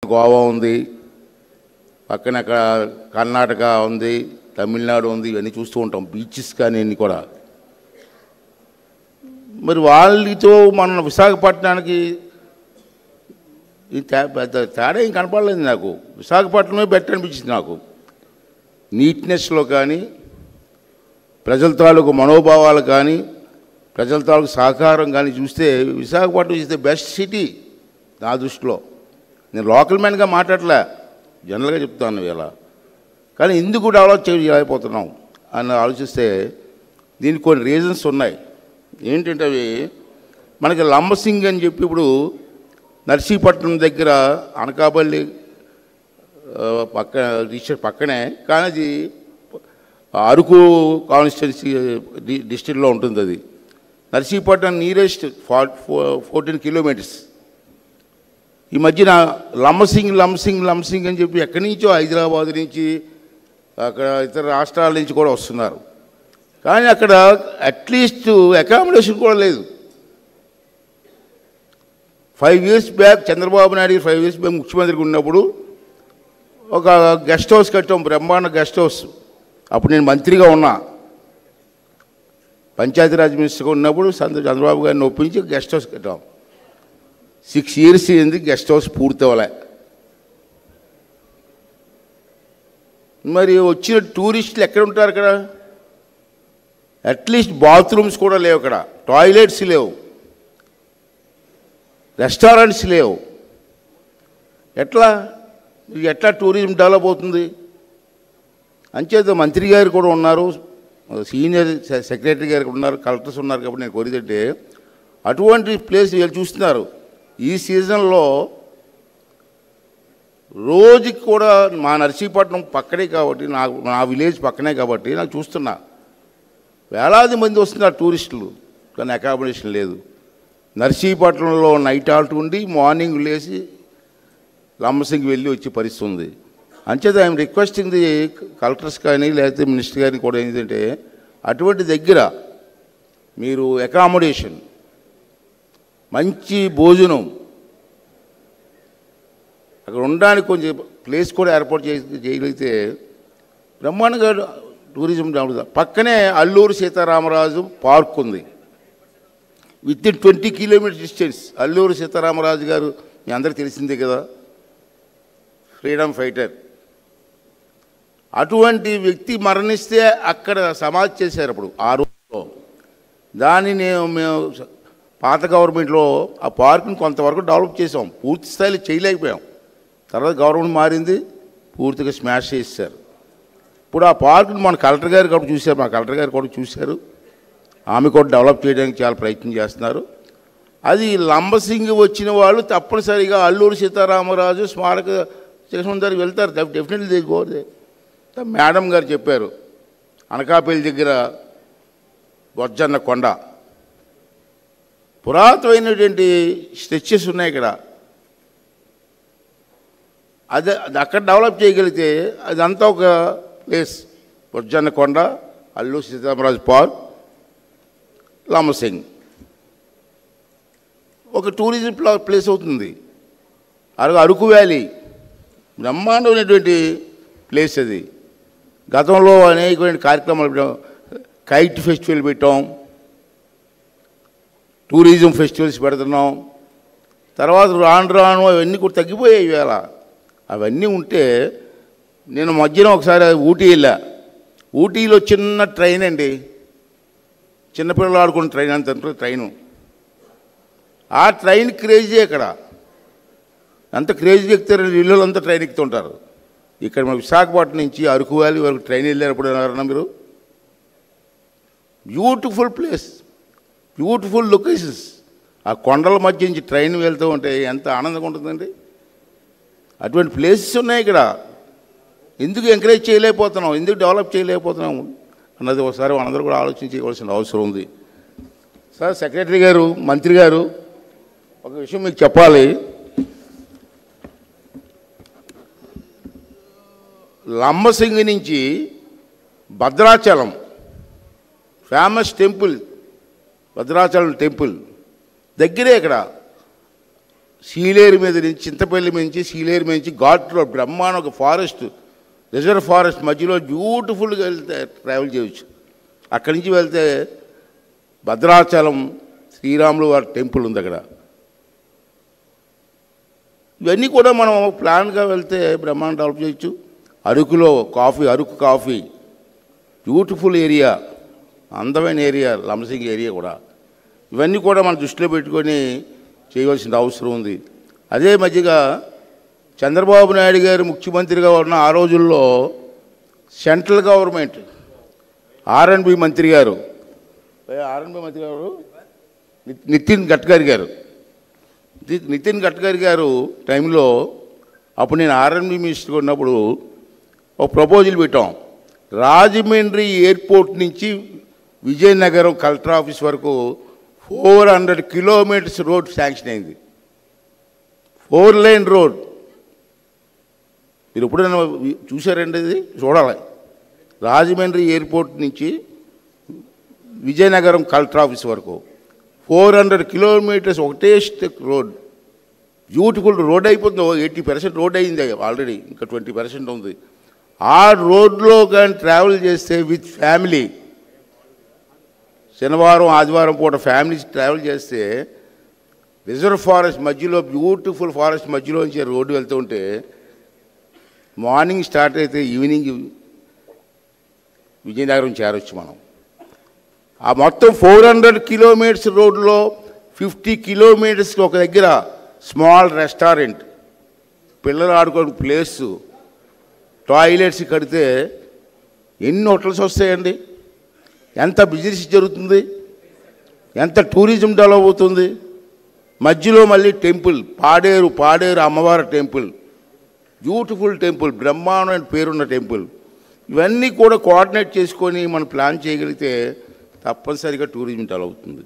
గోవా ఉంది, పక్కన అక్కడ కర్ణాటక ఉంది, తమిళనాడు ఉంది, ఇవన్నీ చూస్తూ ఉంటాం. బీచెస్ కానీ అన్నీ కూడా. మరి వాళ్ళతో మన విశాఖపట్నానికి పెద్ద తేడా ఏం కనపడలేదు నాకు. విశాఖపట్నమే బెటర్ అనిపించింది నాకు. నీట్నెస్లో కానీ, ప్రజల తాలూకు మనోభావాలు కానీ, ప్రజల తాలూకు సహకారం కానీ చూస్తే Visakhapatnam is the best city నా దృష్టిలో. నేను లోకల్ మ్యాన్గా మాట్లాడలే, జనరల్గా చెప్తాను ఇలా. కానీ ఎందుకు డెవలప్ చేయలేకపోతున్నాం అని ఆలోచిస్తే దీనికి కొన్ని రీజన్స్ ఉన్నాయి. ఏంటంటే అవి మనకి లంబసింగ్ అని చెప్పి ఇప్పుడు నర్సీపట్నం దగ్గర అనకాపల్లి పక్కనే, కానీ అది అరకు కాన్స్టిట్యున్సీ డిస్ట్రిక్ట్లో ఉంటుంది. అది నర్సీపట్నం నియరెస్ట్ 14 కిలోమీటర్స్. ఈ మధ్యన లంబసింగ్ అని చెప్పి ఎక్కడి నుంచో హైదరాబాద్ నుంచి అక్కడ ఇతర రాష్ట్రాల నుంచి కూడా వస్తున్నారు. కానీ అక్కడ అట్లీస్ట్ అకామిడేషన్ కూడా లేదు. 5 years back Chandrababu Naidu 5 years back ముఖ్యమంత్రిగా ఉన్నప్పుడు ఒక గెస్ట్ హౌస్ కట్టాం, బ్రహ్మాండ గెస్ట్ హౌస్. అప్పుడు నేను మంత్రిగా ఉన్నా, పంచాయతీరాజ్ మినిస్టర్గా ఉన్నప్పుడు చంద్రబాబు గారిని ఒప్పించి గెస్ట్ హౌస్ కట్టాం. 6 years అయింది, గెస్ట్ హౌస్ పూర్తి అవ్వలే. మరి వచ్చిన టూరిస్టులు ఎక్కడ ఉంటారు అక్కడ? అట్లీస్ట్ బాత్రూమ్స్ కూడా లేవు అక్కడ, టాయిలెట్స్ లేవు, రెస్టారెంట్స్ లేవు. ఎట్లా టూరిజం డెవలప్ అవుతుంది? అంచేత మంత్రి గారు కూడా ఉన్నారు, సీనియర్ సెక్రటరీ గారు ఉన్నారు, కలెక్టర్స్ ఉన్నారు. కాబట్టి నేను కోరిదంటే అటువంటి ప్లేస్ వీళ్ళు చూస్తున్నారు. ఈ సీజన్లో రోజుకి కూడా మా నర్సీపట్నం పక్కనే కాబట్టి, నా విలేజ్ పక్కనే కాబట్టి నాకు చూస్తున్నా వేలాది మంది వస్తున్నారు టూరిస్టులు. కానీ అకామిడేషన్ లేదు. నర్సీపట్నంలో నైట్ హాల్ట్ ఉండి మార్నింగ్ లేచి లంబసింగ్ వెళ్ళి వచ్చే పరిస్థితి ఉంది. అంచేత ఐఎమ్ రిక్వెస్టింగ్ ది కలెక్టర్స్ కానీ లేకపోతే మినిస్టర్ గారిని కూడా ఏంటంటే అటువంటి దగ్గర మీరు అకామిడేషన్, మంచి భోజనం, అక్కడ ఉండడానికి కొంచెం ప్లేస్ కూడా ఏర్పాటు చేయగలిగితే బ్రహ్మాండంగా టూరిజం డెవలప్. పక్కనే అల్లూరు సీతారామరాజు పార్క్ ఉంది, within 20 kilometers distance. Alluri Sitaramaraju గారు మీ అందరికీ తెలిసిందే కదా, ఫ్రీడమ్ ఫైటర్. అటువంటి వ్యక్తి మరణిస్తే అక్కడ సమాధి చేశారు అప్పుడు ఆ రోజులో. దాన్ని మేము పాత గవర్నమెంట్లో ఆ పార్క్ని కొంతవరకు డెవలప్ చేసాం, పూర్తి స్థాయిలో చేయలేకపోయాం. తర్వాత గవర్నమెంట్ మారింది, పూర్తిగా స్మాష్ చేశారు. ఇప్పుడు ఆ పార్క్ని మన కలెక్టర్ గారు కూడా చూశారు, మా కలెక్టర్ గారు కూడా చూశారు. ఆమె కూడా డెవలప్ చేయడానికి చాలా ప్రయత్నం చేస్తున్నారు. అది లంబసింగి వచ్చిన వాళ్ళు తప్పనిసరిగా అల్లూరు సీతారామరాజు స్మారక చిహ్నం దగ్గరికి వెళ్తారు. Definitely they go they. Madam గారు చెప్పారు, అనకాపల్లి దగ్గర బొజ్జన్న కొండ పురాతనమైనటువంటి స్ట్రెచెస్ ఉన్నాయి ఇక్కడ. అది అక్కడ డెవలప్ చేయగలిగితే అదంతా ఒక ప్లేస్. బొజ్జన్న కొండ, అల్లూరు సీతారామరాజు పార్క్, లంబసింగ్ ఒక టూరిజం ప్లేస్ అవుతుంది. అరకు వ్యాలీ బ్రహ్మాండమైనటువంటి ప్లేస్ అది. గతంలో అనేకమైన కార్యక్రమాలు పెట్టాం, కైట్ ఫెస్టివల్ పెట్టాం, టూరిజం ఫెస్టివల్స్ పెడుతున్నాం. తర్వాత రాను అవన్నీ కూడా తగ్గిపోయాయి ఇవాళ. అవన్నీ ఉంటే నేను మధ్యన ఒకసారి ఊటీ వెళ్ళా. ఊటీలో చిన్న ట్రైన్ అండి, చిన్నపిల్లలు ఆడుకున్న ట్రైన్ అంత ట్రైను. ఆ ట్రైన్ క్రేజీ అక్కడ, అంత క్రేజీ ఎక్కుతారు, ఇళ్ళంతా ట్రైన్ ఎక్కుతుంటారు. ఇక్కడ మన విశాఖపట్నం నుంచి అరకు వ్యాలీ వరకు ట్రైన్ వెళ్ళినప్పుడు ఎవరన్నా మీరు? Beautiful place, beautiful locations. ఆ కొండల మధ్య నుంచి ట్రైన్ వెళ్తూ ఉంటే ఎంత ఆనందంగా ఉంటుందండి. అటువంటి ప్లేసెస్ ఉన్నాయి ఇక్కడ. ఎందుకు ఎంకరేజ్ చేయలేకపోతున్నాం, ఎందుకు డెవలప్ చేయలేకపోతున్నాం అన్నది ఒకసారి మనందరూ కూడా ఆలోచన చేయవలసిన అవసరం ఉంది. సార్ సెక్రటరీ గారు, మంత్రి గారు, ఒక విషయం మీకు చెప్పాలి. లంబసింగి నుంచి Bhadrachalam famous temple, Bhadrachalam temple దగ్గరే ఇక్కడ సీలేరు మీద నుంచి చింతపల్లి నుంచి సీలేరు మీద నుంచి ఘాట్ రోడ్ బ్రహ్మాండ ఒక ఫారెస్ట్ రిజర్వ్ ఫారెస్ట్ మధ్యలో బ్యూటిఫుల్గా వెళ్తే ట్రావెల్ చేయవచ్చు. అక్కడి నుంచి వెళ్తే భద్రాచలం శ్రీరాములు వారి టెంపుల్ ఉంది అక్కడ. ఇవన్నీ కూడా మనం ప్లాన్గా వెళ్తే బ్రహ్మాండ డెవలప్ చేయొచ్చు. అరకులో అరకు కాఫీ బ్యూటిఫుల్ ఏరియా, అందమైన ఏరియా, లంసింగ్ ఏరియా కూడా. ఇవన్నీ కూడా మనం దృష్టిలో పెట్టుకొని చేయవలసిన అవసరం ఉంది. అదే మధ్యగా చంద్రబాబు నాయుడు గారు ముఖ్యమంత్రిగా ఉన్న ఆ రోజుల్లో సెంట్రల్ గవర్నమెంట్ R&B మంత్రి గారు నితిన్ గడ్కరీ గారు టైంలో అప్పుడు నేను R&B మినిస్టర్గా ఉన్నప్పుడు ఒక ప్రపోజల్ పెట్టాం. రాజమండ్రి ఎయిర్పోర్ట్ నుంచి విజయనగరం కలెక్టర్ ఆఫీస్ వరకు 400 కిలోమీటర్స్ రోడ్ శాంక్షన్ అయింది. 4 లైన్ రోడ్. మీరు ఎప్పుడైనా చూసారండి? ఇది చూడాలి. రాజమండ్రి ఎయిర్పోర్ట్ నుంచి విజయనగరం కలెక్టర్ ఆఫీస్ వరకు 400 కిలోమీటర్స్ ఒకటే రోడ్. బ్యూటిఫుల్ రోడ్ అయిపోతుంది. 80% రోడ్ అయింది ఆల్రెడీ, ఇంకా 20% ఉంది. ఆ రోడ్లో కానీ ట్రావెల్ చేస్తే విత్ ఫ్యామిలీ, శనివారం ఆదివారం పూట ఫ్యామిలీస్ ట్రావెల్ చేస్తే రిజర్వ్ ఫారెస్ట్ మధ్యలో బ్యూటిఫుల్ ఫారెస్ట్ మధ్యలో నుంచి రోడ్డు వెళ్తూ ఉంటే మార్నింగ్ స్టార్ట్ అయితే ఈవినింగ్ విజయనగరం చేరొచ్చు మనం. ఆ మొత్తం 400 కిలోమీటర్స్ రోడ్లో 50 కిలోమీటర్స్కి ఒక దగ్గర స్మాల్ రెస్టారెంట్, పిల్లలు ఆడుకోవడం ప్లేసు, టాయిలెట్స్ కడితే ఎన్ని హోటల్స్ వస్తాయండి? ఎంత బిజినెస్ జరుగుతుంది, ఎంత టూరిజం డెవలప్ అవుతుంది. మధ్యలో మళ్ళీ టెంపుల్ పాడేరు అమ్మవారి టెంపుల్, బ్యూటిఫుల్ టెంపుల్, బ్రహ్మాండమైన పేరున్న టెంపుల్. ఇవన్నీ కూడా కోఆర్డినేట్ చేసుకొని మనం ప్లాన్ చేయగలిగితే తప్పనిసరిగా టూరిజం డెవలప్ అవుతుంది.